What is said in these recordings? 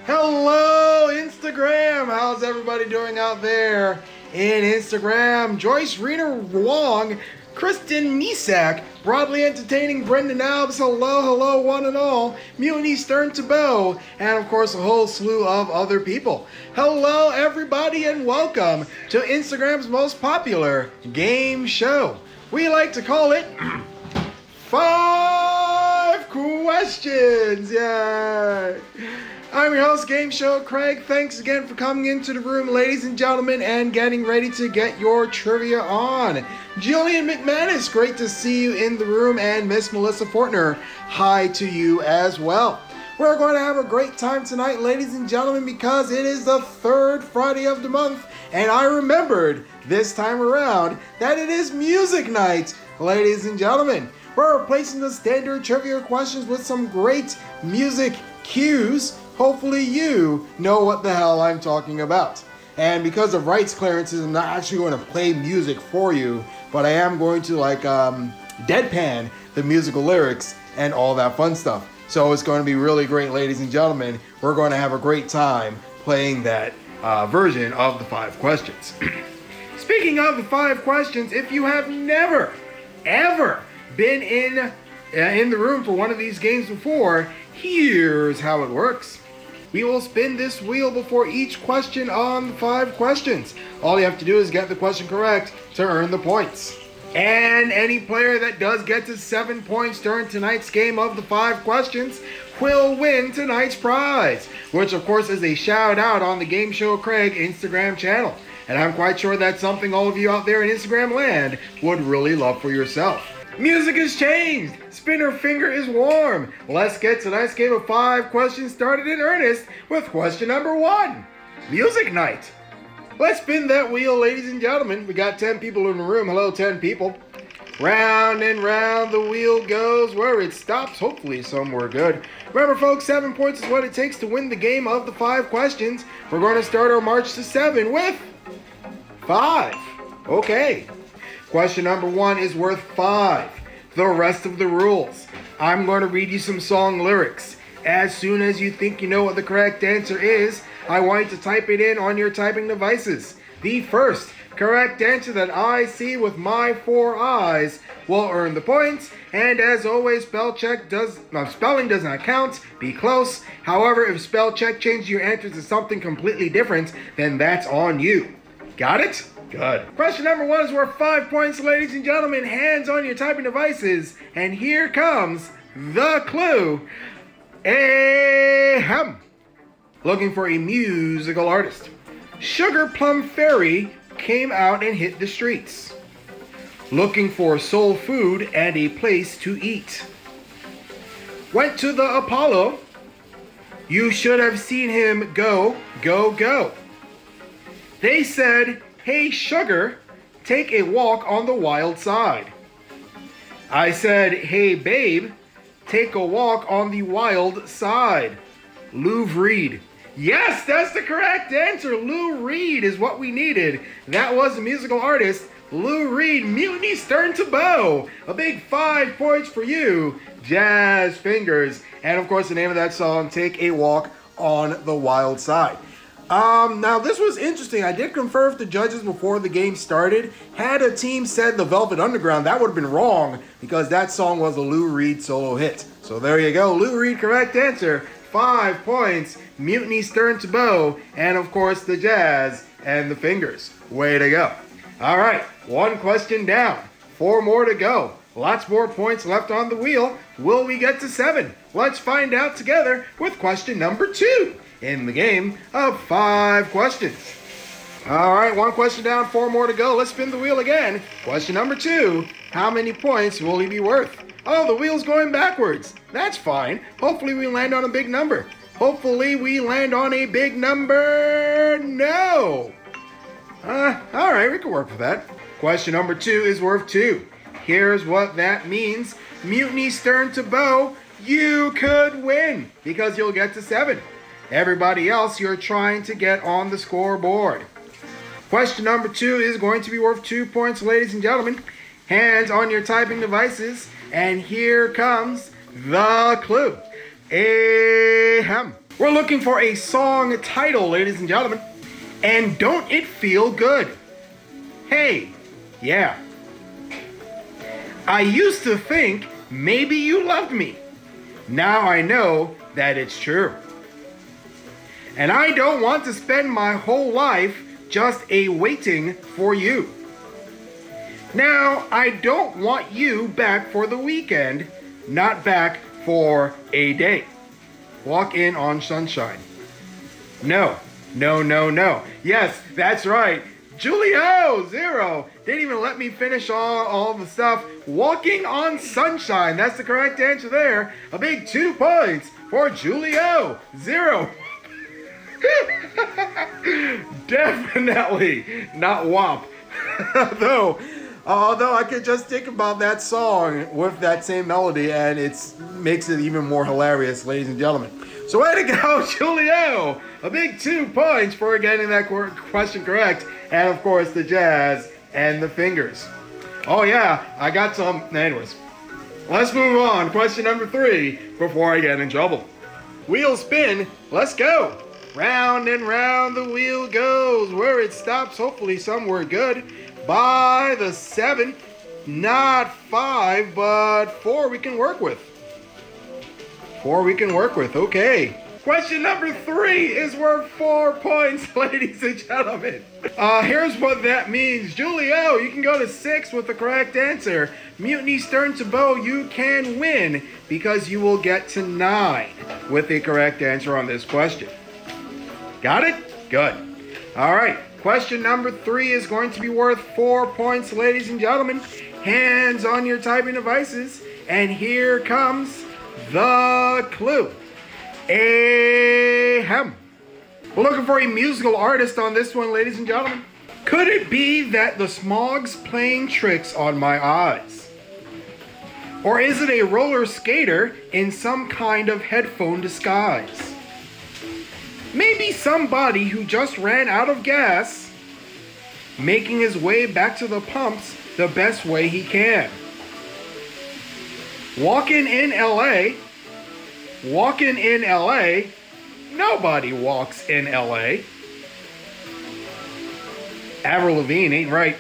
Hello, Instagram! How's everybody doing out there in Instagram? Joyce Rena Wong, Kristen Misak, Broadly Entertaining Brendan Albs, hello, one and all, Mutiny Stern to Bow, and of course a whole slew of other people. Hello, everybody, and welcome to Instagram's most popular game show. We like to call it 5 Questions. Yay! I'm your host, Game Show Craig. Thanks again for coming into the room, ladies and gentlemen, and getting ready to get your trivia on. Jillian McManus, great to see you in the room, and Miss Melissa Fortner, hi to you as well. We're going to have a great time tonight, ladies and gentlemen, because it is the third Friday of the month, and I remembered this time around that it is music night, ladies and gentlemen. We're replacing the standard trivia questions with some great music cues. Hopefully you know what the hell I'm talking about. And because of rights clearances, I'm not actually going to play music for you, but I am going to deadpan the musical lyrics and all that fun stuff. So it's going to be really great, ladies and gentlemen. We're going to have a great time playing that version of the 5 questions. Speaking of the 5 questions, if you have never, ever been in the room for one of these games before, here's how it works. We will spin this wheel before each question on the 5 questions. All you have to do is get the question correct to earn the points. And any player that does get to 7 points during tonight's game of the 5 questions will win tonight's prize, which of course is a shout out on the Game Show Craig Instagram channel. And I'm quite sure that's something all of you out there in Instagram land would really love for yourself. Music has changed. Spinner finger is warm. Let's get tonight's game of 5 questions started in earnest with question number 1. Music night. Let's spin that wheel, ladies and gentlemen. We got 10 people in the room. Hello, 10 people. Round and round the wheel goes where it stops, hopefully somewhere good. Remember, folks, 7 points is what it takes to win the game of the 5 questions. We're going to start our march to 7 with 5. Okay. Question number 1 is worth 5. The rest of the rules. I'm going to read you some song lyrics. As soon as you think you know what the correct answer is, I want you to type it in on your typing devices. The first correct answer that I see with my 4 eyes will earn the points. And as always, spelling does not count. Be close. However, if spell check changes your answer to something completely different, then that's on you. Got it? Good. Question number 1 is worth 5 points, ladies and gentlemen. Hands on your typing devices. And here comes the clue. Ahem. Looking for a musical artist. Sugar Plum Fairy came out and hit the streets. Looking for soul food and a place to eat. Went to the Apollo. You should have seen him go, go, go. They said, hey, sugar, take a walk on the wild side. I said, hey, babe, take a walk on the wild side. Lou Reid. Yes, that's the correct answer. Lou Reid is what we needed. That was the musical artist, Lou Reid, Mutiny Stern to Bow. A big 5 points for you, Jazz Fingers. And of course, the name of that song, Take a Walk on the Wild Side. Now this was interesting. I did confer with the judges before the game started. Had a team said the Velvet Underground, that would have been wrong because that song was a Lou Reid solo hit. So there you go. Lou Reid, correct answer. 5 points. Mutiny Stern to Bow. And of course the Jazz and the Fingers. Way to go. All right. 1 question down. 4 more to go. Lots more points left on the wheel. Will we get to 7? Let's find out together with question number 2. In the game of 5 questions. All right, 1 question down, 4 more to go. Let's spin the wheel again. Question number 2, how many points will he be worth? Oh, the wheel's going backwards. That's fine. Hopefully we land on a big number. Hopefully we land on a big number. No. All right, we can work with that. Question number 2 is worth 2. Here's what that means. Mutiny Stern to Bow, you could win because you'll get to 7. Everybody else, you're trying to get on the scoreboard. Question number 2 is going to be worth 2 points, ladies and gentlemen. Hands on your typing devices, and here comes the clue. Ahem. We're looking for a song title, ladies and gentlemen. And don't it feel good? Hey, yeah. I used to think maybe you loved me. Now I know that it's true. And I don't want to spend my whole life just waiting for you. Now I don't want you back for the weekend, not back for a day. Walk in on sunshine. No, no, no, no. Yes, that's right. Julio, 0. Didn't even let me finish all the stuff. Walking on sunshine. That's the correct answer there. A big 2 points for Julio, 0. Definitely not WAP. Although I could just think about that song with that same melody and it makes it even more hilarious, ladies and gentlemen. So way to go, Julio! A big 2 points for getting that question correct. And of course, the jazz and the fingers. Oh yeah, I got some. Anyways, let's move on. Question number 3 before I get in trouble. Wheel spin, let's go. Round and round the wheel goes. Where it stops, hopefully somewhere good. By the 7, not 5, but 4 we can work with. 4 we can work with, okay. Question number 3 is worth 4 points, ladies and gentlemen. Here's what that means. Julio, you can go to 6 with the correct answer. Mutiny stern to bow, you can win because you will get to 9 with the correct answer on this question. Got it? Good. All right. Question number 3 is going to be worth 4 points, ladies and gentlemen. Hands on your typing devices. And here comes the clue. Ahem. We're looking for a musical artist on this one, ladies and gentlemen. Could it be that the smog's playing tricks on my eyes? Or is it a roller skater in some kind of headphone disguise? Maybe somebody who just ran out of gas, making his way back to the pumps the best way he can. Walking in LA, nobody walks in LA. Avril Lavigne ain't right.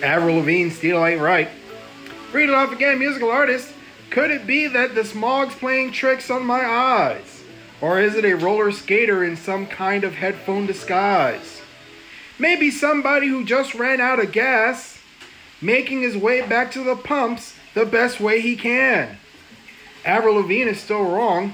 Avril Lavigne still ain't right. Read it off again, musical artist. Could it be that the smog's playing tricks on my eyes? Or is it a roller skater in some kind of headphone disguise? Maybe somebody who just ran out of gas, making his way back to the pumps the best way he can. Avril Lavigne is still wrong.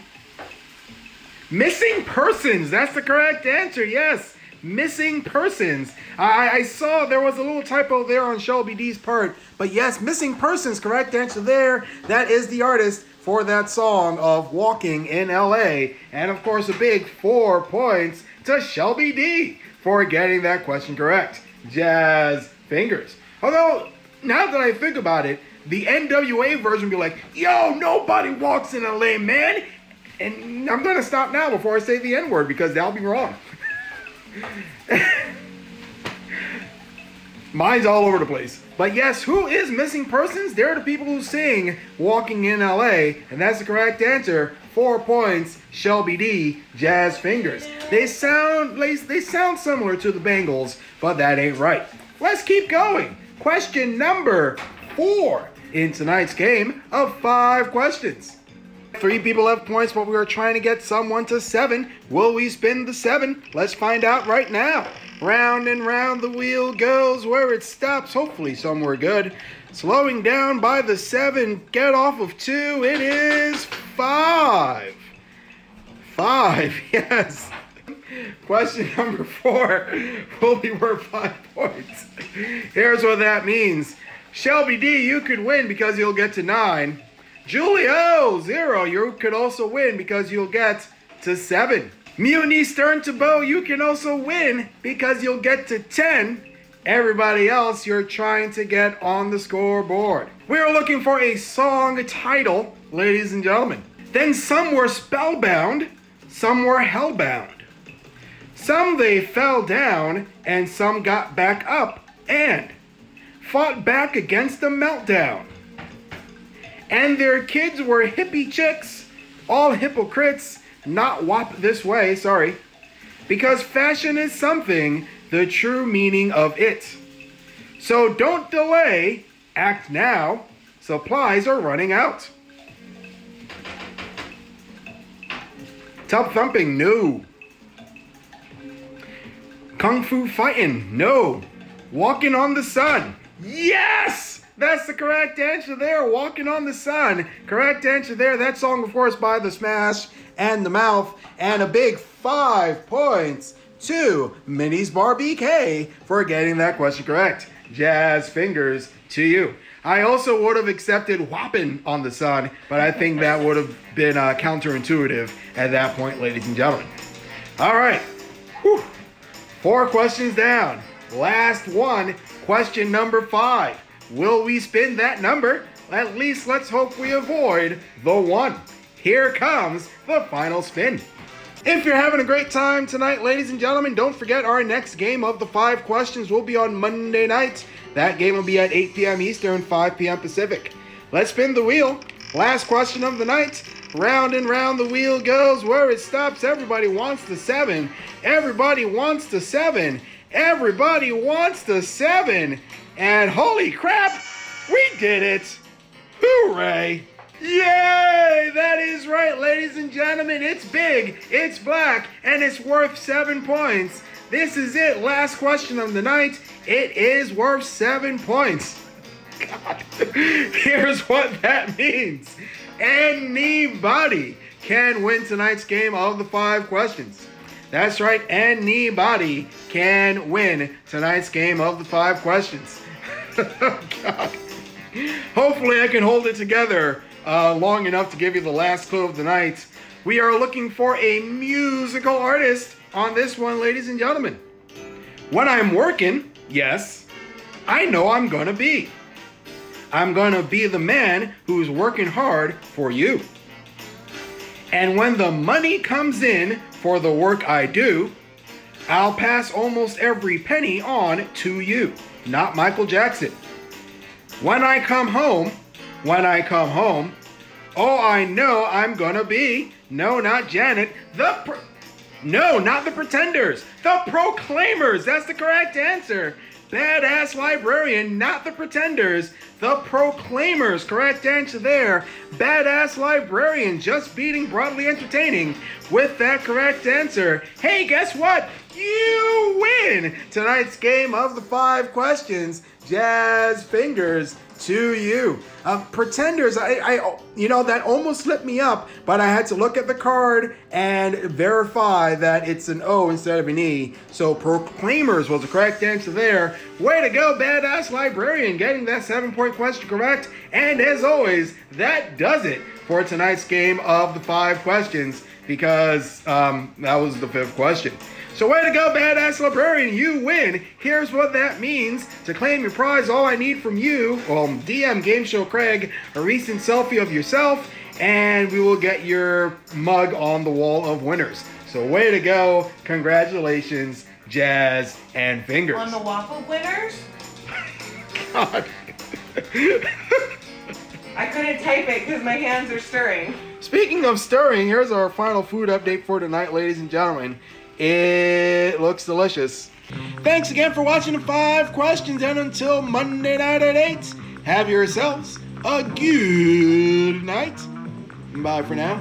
Missing persons, that's the correct answer, yes. Missing persons. I saw there was a little typo there on Shelby D's part, but yes, missing persons, correct answer there. That is the artist for that song of Walking in LA. And of course, a big 4 points to Shelby D for getting that question correct. Jazz fingers. Although, now that I think about it, the NWA version would be like, yo, nobody walks in LA, man. And I'm going to stop now before I say the N-word because that'll be wrong. Mine's all over the place. But yes, who is missing persons? They're the people who sing Walking in LA. And that's the correct answer. 4 points, Shelby D, Jazz Fingers. They sound similar to the Bengals, but that ain't right. Let's keep going. Question number 4 in tonight's game of 5 questions. 3 people have points, but we are trying to get someone to 7. Will we spin the 7? Let's find out right now. Round and round the wheel goes. Where it stops, hopefully somewhere good. Slowing down by the 7. Get off of 2. It is 5. 5, yes. Question number 4 will be worth 5 points. Here's what that means. Shelby D, you could win because you'll get to 9. Julio, 0, you could also win because you'll get to 7. Mutiny stern to bow, you can also win because you'll get to 10. Everybody else, you're trying to get on the scoreboard. We're looking for a song title, ladies and gentlemen. Then some were spellbound, some were hellbound. Some they fell down, and some got back up and fought back against the meltdown. And their kids were hippie chicks All hypocrites not whop this way, sorry. Because fashion is something, the true meaning of it. So don't delay, act now, supplies are running out. Tub thumping, no. Kung fu fighting, no. Walking on the sun, yes! That's the correct answer there, Walking on the Sun. Correct answer there. That song, of course, by The Smash and The Mouth. And a big 5 points to Minnie's Barbie K for getting that question correct. Jazz fingers to you. I also would have accepted Whopping on the Sun, but I think that would have been counterintuitive at that point, ladies and gentlemen. All right. Whew. 4 questions down. Last one, question number 5. Will we spin that number? At least let's hope we avoid the 1. Here comes the final spin. If you're having a great time tonight, ladies and gentlemen, don't forget our next game of the 5 questions will be on Monday night. That game will be at 8 p.m. Eastern, 5 p.m. Pacific. Let's spin the wheel. Last question of the night. Round and round the wheel goes. Where it stops, everybody wants the 7. Everybody wants the 7. Everybody wants the 7. And holy crap, we did it. Hooray. Yay! That is right, ladies and gentlemen. It's big, it's black, and it's worth 7 points. This is it. Last question of the night. It is worth 7 points. God. Here's what that means. Anybody can win tonight's game of the 5 questions. That's right. Anybody can win tonight's game of the 5 questions. God. Hopefully I can hold it together long enough to give you the last clue of the night. We are looking for a musical artist on this one, ladies and gentlemen. When I'm working, yes, I know I'm gonna be. I'm gonna be the man who's working hard for you. And when the money comes in for the work I do, I'll pass almost every penny on to you. Not Michael Jackson. When I come home, oh, I know I'm gonna be, no, not Janet, no, not the Pretenders, the Proclaimers. That's the correct answer. Badass Librarian, not the Pretenders, the Proclaimers. Correct answer there. Badass Librarian, just beating Broadly Entertaining with that correct answer. Hey, guess what? You win tonight's game of the 5 questions. Jazz fingers to you. Pretenders, you know, that almost slipped me up, but I had to look at the card and verify that it's an O instead of an E. So Proclaimers was the correct answer there. Way to go, Badass Librarian, getting that 7-point question correct. And as always, that does it for tonight's game of the 5 questions, because that was the 5th question. So way to go, Badass Librarian, you win. Here's what that means. To claim your prize, all I need from you, well, DM Game Show Craig, a recent selfie of yourself, and we will get your mug on the wall of winners. So way to go. Congratulations, Jazz and Fingers. On the waffle winners? God. I couldn't type it because my hands are stirring. Speaking of stirring, here's our final food update for tonight, ladies and gentlemen. It looks delicious. Thanks again for watching the 5 questions, and until Monday night at 8, have yourselves a good night. Bye for now.